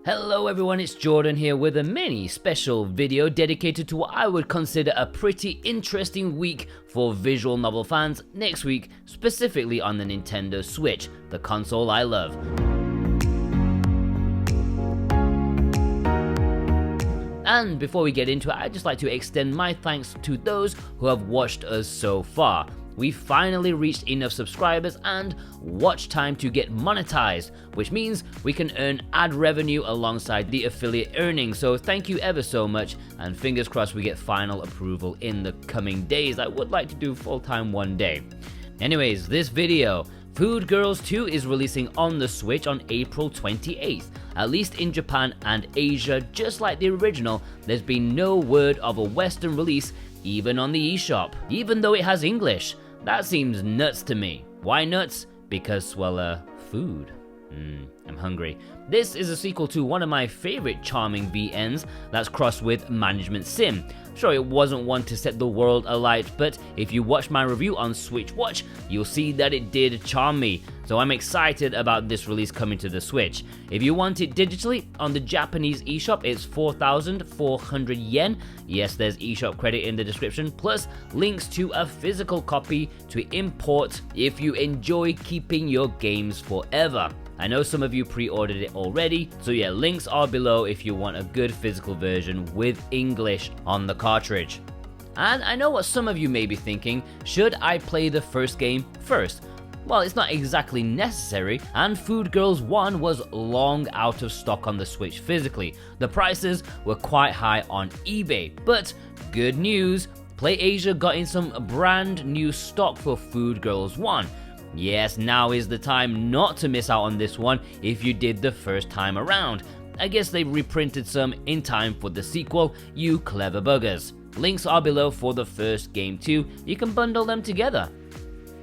Hello everyone, it's Jordan here with a mini special video dedicated to what I would consider a pretty interesting week for visual novel fans next week, specifically on the Nintendo Switch, the console I love. And before we get into it, I'd just like to extend my thanks to those who have watched us so far. We finally reached enough subscribers and watch time to get monetized, which means we can earn ad revenue alongside the affiliate earnings. So thank you ever so much, and fingers crossed we get final approval in the coming days. I would like to do full-time one day. Anyways, this video, Food Girls 2 is releasing on the Switch on April 28th. At least in Japan and Asia, just like the original, there's been no word of a Western release, even on the eShop, even though it has English. That seems nuts to me. Why nuts? Because, well, food. I'm hungry. This is a sequel to one of my favorite charming VNs that's crossed with Management Sim. Sure, it wasn't one to set the world alight, but if you watch my review on Switch Watch, you'll see that it did charm me. So I'm excited about this release coming to the Switch. If you want it digitally, on the Japanese eShop, it's 4,400 yen. Yes, there's eShop credit in the description, plus links to a physical copy to import if you enjoy keeping your games forever. I know some of you pre-ordered it already, so yeah, links are below if you want a good physical version with English on the cartridge. And I know what some of you may be thinking, should I play the first game first? Well, it's not exactly necessary, and Food Girls 1 was long out of stock on the Switch physically. The prices were quite high on eBay, but good news, PlayAsia got in some brand new stock for Food Girls 1. Yes, now is the time not to miss out on this one if you did the first time around. I guess they reprinted some in time for the sequel, you clever buggers. Links are below for the first game too, you can bundle them together.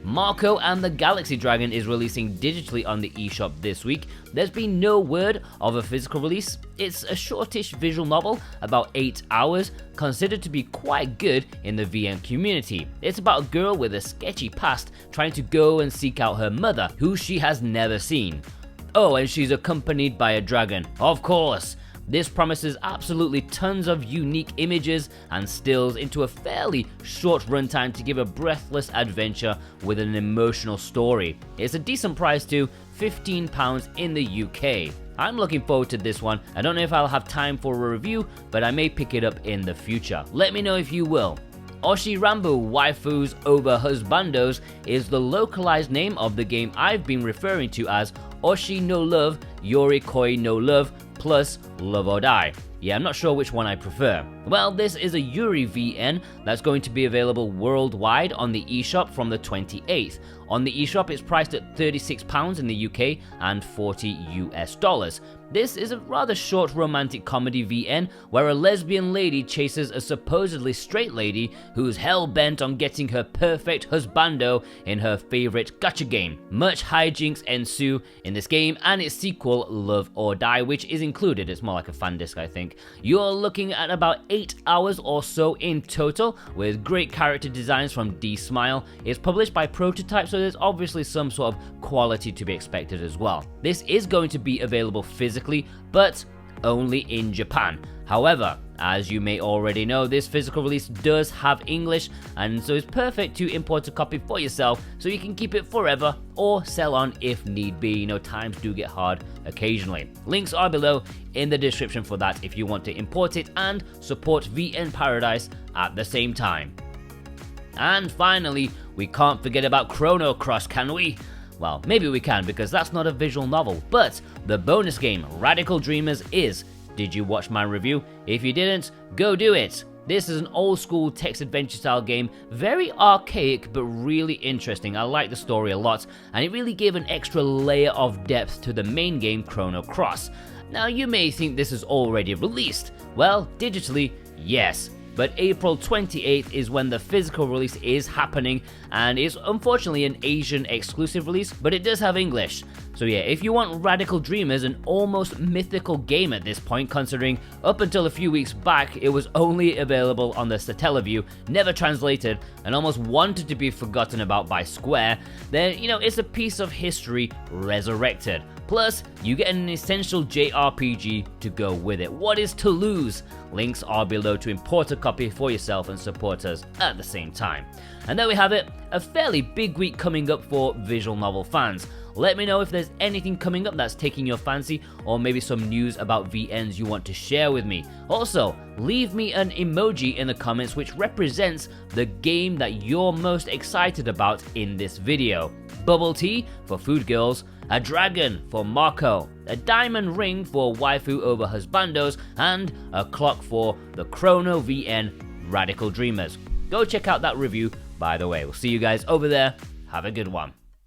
Marco and the Galaxy Dragon is releasing digitally on the eShop this week. There's been no word of a physical release. It's a shortish visual novel, about 8 hours, considered to be quite good in the VN community. It's about a girl with a sketchy past trying to go and seek out her mother, who she has never seen. Oh, and she's accompanied by a dragon, of course. This promises absolutely tons of unique images and stills into a fairly short runtime to give a breathless adventure with an emotional story. It's a decent price too, £15 in the UK. I'm looking forward to this one. I don't know if I'll have time for a review, but I may pick it up in the future. Let me know if you will. Oshi Ranbu Waifus over Husbandos is the localized name of the game I've been referring to as Oshi no Love, Yorikoi no Love, plus Love or Die. Yeah, I'm not sure which one I prefer. Well, this is a Yuri VN that's going to be available worldwide on the eShop from the 28th. On the eShop, it's priced at £36 in the UK and $40 US. This is a rather short romantic comedy VN where a lesbian lady chases a supposedly straight lady who's hell-bent on getting her perfect husbando in her favorite gacha game. Much hijinks ensue in this game and its sequel, Love or Die, which is included. It's more like a fan disc, I think. You're looking at about 8 hours or so in total, with great character designs from D-Smile. It's published by Prototype, so there's obviously some sort of quality to be expected as well. This is going to be available physically, but only in Japan. However, as you may already know, this physical release does have English, and so it's perfect to import a copy for yourself so you can keep it forever or sell on if need be. You know, times do get hard occasionally. Links are below in the description for that if you want to import it and support VN Paradise at the same time. And finally, we can't forget about Chrono Cross, can we? Well, maybe we can, because that's not a visual novel, but the bonus game, Radical Dreamers, is. Did you watch my review? If you didn't, go do it! This is an old school text adventure style game, very archaic but really interesting. I like the story a lot, and it really gave an extra layer of depth to the main game, Chrono Cross. Now you may think this is already released. Well, digitally, yes. But April 28th is when the physical release is happening, and it's unfortunately an Asian exclusive release, but it does have English. So yeah, if you want Radical Dreamers, an almost mythical game at this point, considering up until a few weeks back it was only available on the Satellaview, never translated, and almost wanted to be forgotten about by Square, then it's a piece of history resurrected. Plus, you get an essential JRPG to go with it. What is to lose? Links are below to import a copy for yourself and support us at the same time. And there we have it, a fairly big week coming up for visual novel fans. Let me know if there's anything coming up that's taking your fancy, or maybe some news about VNs you want to share with me. Also, leave me an emoji in the comments which represents the game that you're most excited about in this video. Bubble tea for Food Girls, a dragon for Marco, a diamond ring for Waifu over Husbandos, and a clock for the Chrono VN Radical Dreamers. Go check out that review, by the way. We'll see you guys over there. Have a good one.